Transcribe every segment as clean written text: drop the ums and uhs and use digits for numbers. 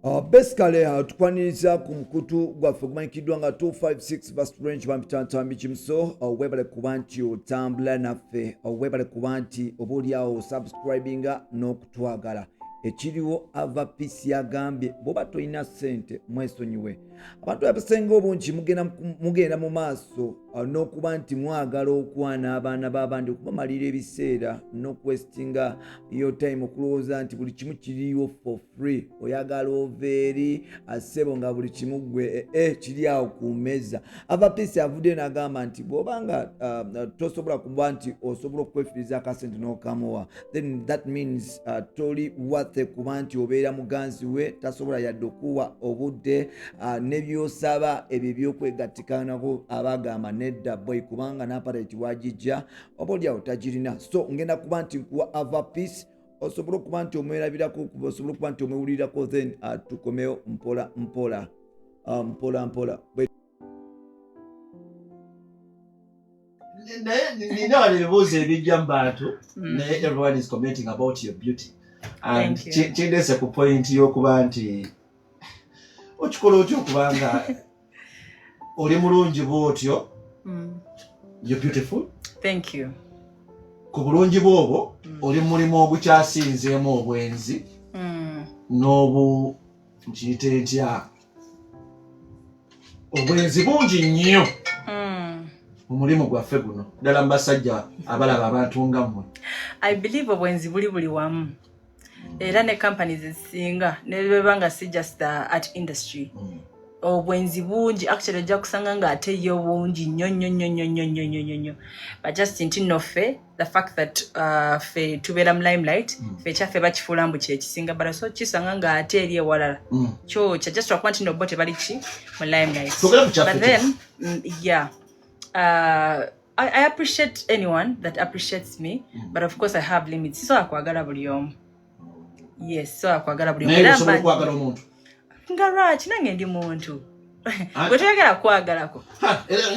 Basically, tukwaniriza ku mukutu gwaffe gumanyikiddwa nga 256 verse range bampitantambi kimuso webale kuba nti otambula naffe webale kuba nti oba oliawo subscribinga n'okutwagala ekiriwo ava peace yagambye bwoba tolina ssente mwesonyiwe abantu abasenga obungi mugenda mu maaso n'okuba nti mwagala okwana abaana b'abandi okubamalira ebiseera n'okwestinga your time okulowooza nti buli kimu kiriwo for free oyagala oveeri asebo nga buli kimu gwe kiri awo ku meza ava peace avudde n'agamba nti bw'obanga tosobola kuba nti osobola okwefiriza akasente n'okamuwa then that means toli wathe kuba nti obeera muganzi we tasobola yadde okuwa obudde nebyosaba ebyo ebyokwegattikanako abagamba nedda boy kubanga n'aparati wagijja oba oliawo tagirina so ngenda kuba nti nkuwa ava peace osobola okuba nti omwerabirako osobola okuba nti omwewulirirako then tukomewo mpola mpola nina wano ebibuuzo ebijja mu bantu naye everyone is commenting about your beauty and kindeese ku point y'okuba nti okikola otyo okubanga oli mulungi bwotyo you're beautiful. Thank you. Ku bulungi bwobwo oli mulimu ogukyasinzeemu obwenzi n'obu nkiyite ntya obwenzi bungi nnyo mu mulimu gwaffe guno ddala mu basajja abalaba abantu nga mmwe. I believe obwenzi buli wamu era ne companies ezisinga ne bwebanga si just the art industry obwenzi bungi actually ojja kusanga nga ate yo bungi nnyo but just nti noffe the fact that fe tubeera mu limelight fe kyaffe bakifuula mbu kyekisinga bara so kisanga nga ate eri ewalala kyo kya just wakuba nti nobbo tebali ki mu limelight but then yeah I appreciate anyone that appreciates me but of course I have limits so akwagala buli omu. Yes, so akwagala buli omu era mba kwagala omuntu nga lwaki nange ndi muntu gwe toyagala kwagalako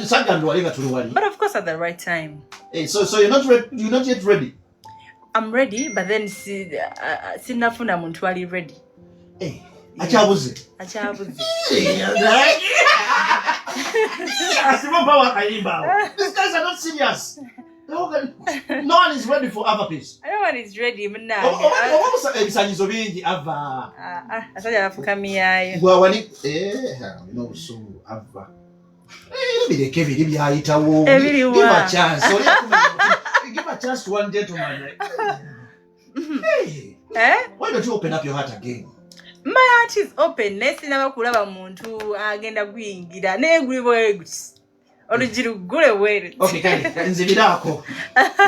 nsanga ndo wali nga tuli wali but of course at the right time. Hey, so you're not yet ready. I'm ready but then sinafuna muntu ali ready. Akyabuze these guys are not serious. No one is ready for other peace. No one is ready mna. Ebisanyizo bingi ava. Asaja bafukamyayo. Gwawani no so ava. Bireke biri byayitawo. Give a chance. Give a chance to one gentleman. Why don't you open up your heart again? My heart is open. Nesina bakulaba muntu agenda kuyingira negulibwa eguti. Olujiru gule were. Okay, kale nzibirako.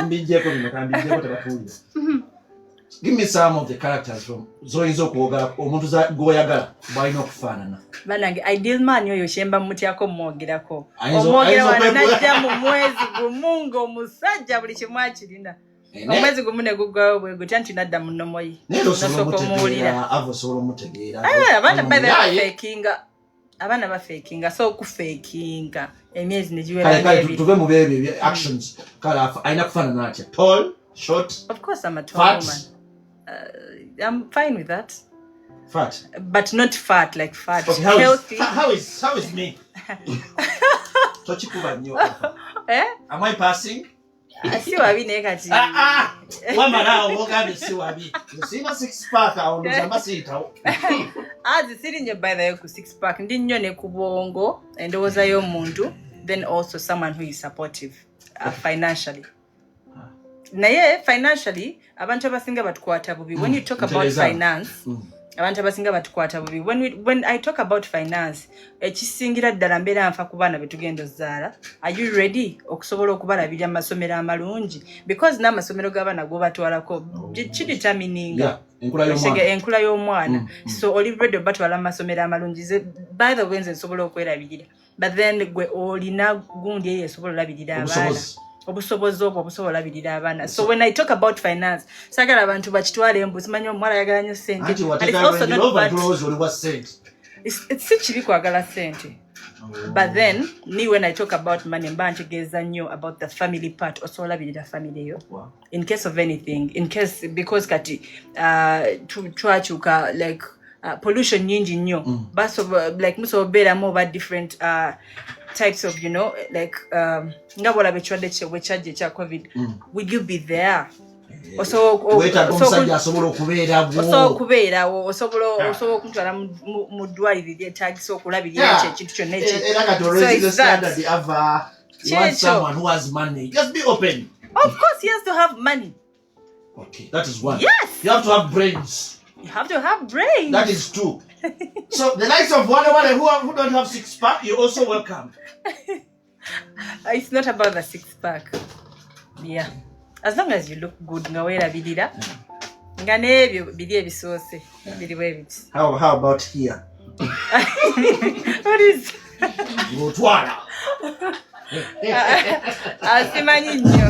Mbijjeko bino kambijjeko tabatuulira. Give me some of the characters from zoyinza okuwogala omuntu gwoyagala bwalina okufaanana. Banange ideal man yoyo shemba mutyako mwogerako. Omwogera wanajja mu mwezi gumunga omusajja buli kimu akirina. Omwezi gumu ne guggwayo bwe gutya nti nadda mu nnomo ye. Nasooka omuwulira. Avosobola omutegeera. Abaana bafekinga so okufekinga emyezi ne giwera kale tuve mu bebe actions kale aina kufaanana atya tall short. Of course I'm a tall woman. I'm fine with that. Fat but not fat like fat. Okay, healthy. How is me? Tochikuba nnyo. Am I passing? Si wabi naye kati. Wamala ogambe si wabi. Sina six pack awo ndozamba siyitawo. Siri nnyo by the way ku six pack ndi nnyo ne ku bwongo endowooza y'omuntu then also someone who is supportive financially. Naye financially abantu abasinga batukwata bubi when you talk about finance abantu abasinga batukwata bubi when I talk about finance ekisingira ddala mbeera nfa ku baana betugenda ozzaala are you ready okusobola okubalabirira amasomero amalungi because n'amasomero g'abaana gobatwalako kidetermininga enkula y'omwana so oli ready obatwala amasomero amalungi by the way nze nsobola okwerabirira but then gwe olina gundi eyo esobola olabirira abaana obusobozi obwo obusobola olabirira abaana so when I talk about finance sagala abantu bakitwala embuzi manyi omwala ayagala nnyo ssente si kibi kwagala ssente but then me when I talk about money mba ntegeeza nnyo about the family part osobola olabirira family yo in case of anything in case because kati twakyuka like pollution nyingi nnyo like musobeeramu oba different types of, you know, like nga bwolaba ekirwadde kyajja ekya COVID, would you be there? Osobola okubeerawo, osobola okutwala mu ddwaliro eryetaagisa okulabirira ekyo ekintu kyonna ekyo. Of course, he has to have money. Okay, that is one. Yes. You have to have brains. You have to have brains. That is two. So the likes of one who don't have six pack, you're also welcome. It's not about the six pack. Yeah. As long as you look good, nga weerabirira. Nga n'ebyo biri ebisoose. Biriwo ebiti. How about here? What is? Ngotwala. Simanyi nnyo.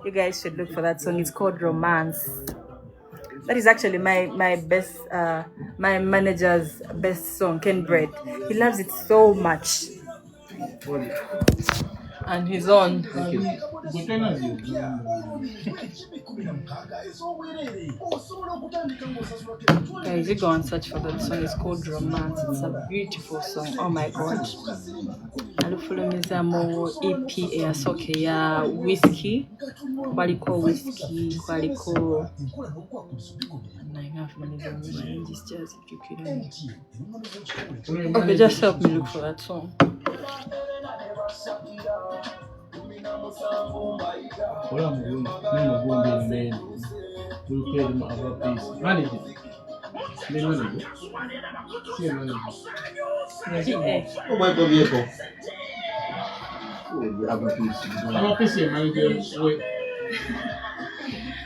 You guys should look for that song. It's called Romance. That is actually my best, my manager's best song, Ken Bread. He loves it so much. And he's on. Guys, you go and search for that song. It's called Romance. It's a beautiful song. Oh my god. Alufulumizamo EP eyasooka eya Whiskey. Kwaliko Whiskey, kwaliko okay, just help me look for that song.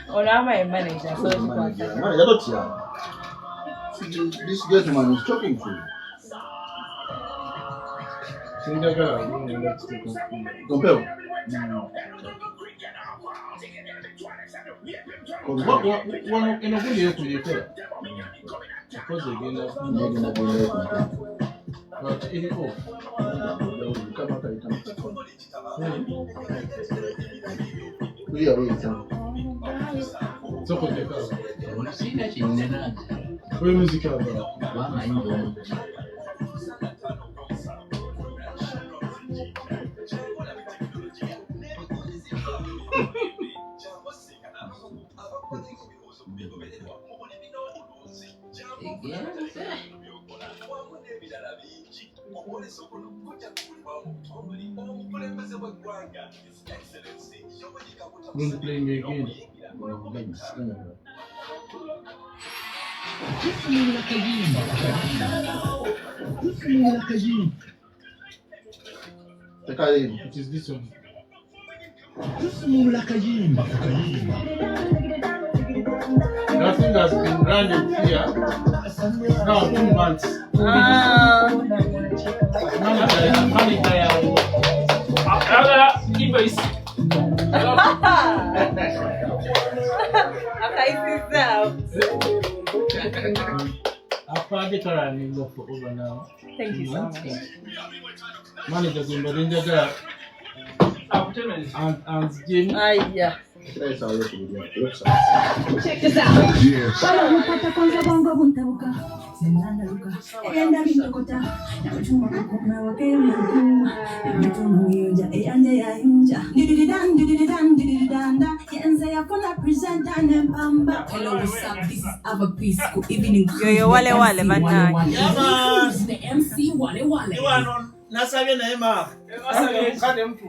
Oh, I'm a manager. This gentleman is talking to you. Compel. Who's playing me again? It is this one. Nothing has been running here now 2 months. Thank you so much. Manager and Jim. Yeah. That's how you should do it. Check this out. Wala mpata kwanza bongo buntabuka. Sendana luka. Enda bintokota. Na uchuma kukuna wakeli yanku. Mtumu yunja. Ejanje ya yunja. Didididanda. Yenze ya kuna presenta nempamba. Hello, what's up? This is Ava Peace. Good evening. Yo, wale bana. The MC wale. Nasabye naye ma. Kade mtu.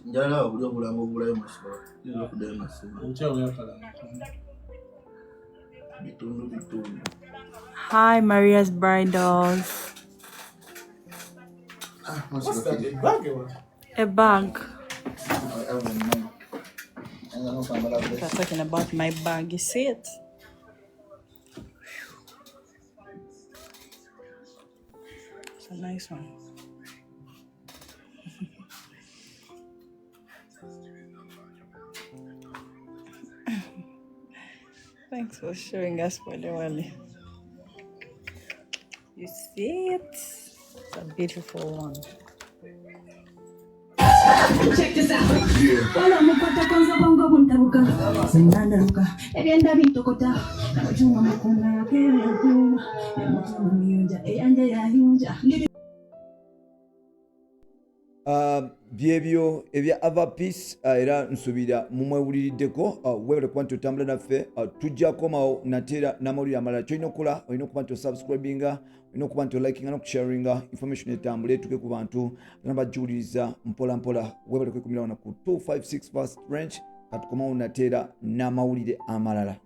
Njala obulyo bulango bulayo masoro. Ndio kudai masoro. Mchao yakala. Bitundu. Hi, Maria's Bridals. What's that? A bag. I'm Talking about my bag. You see it? It's a nice one. Thanks for showing us Wale. You see it? It's a beautiful one. Check this out. Wala mpata kwanza bongo buntabuka. Sendana luka. Enda bintokota. Na uchuma kukuna wakeli yanku. Mtumu yunja. Ejanje ya yunja. byebyo ebya Avapeace era nsuubira mumwewuliriddeko webale kuba nti otambula naffe tujja komawo nateera n'amawulire amalala kyolina okukola olina okuba nti osubscribinga olina okuba nti olikinga n'okusharinga information etambula etuke ku bantu nabagiwuliriza mpola webale kwekumira wano ku 256 first range katukomawo nateera n'amawulire amalala.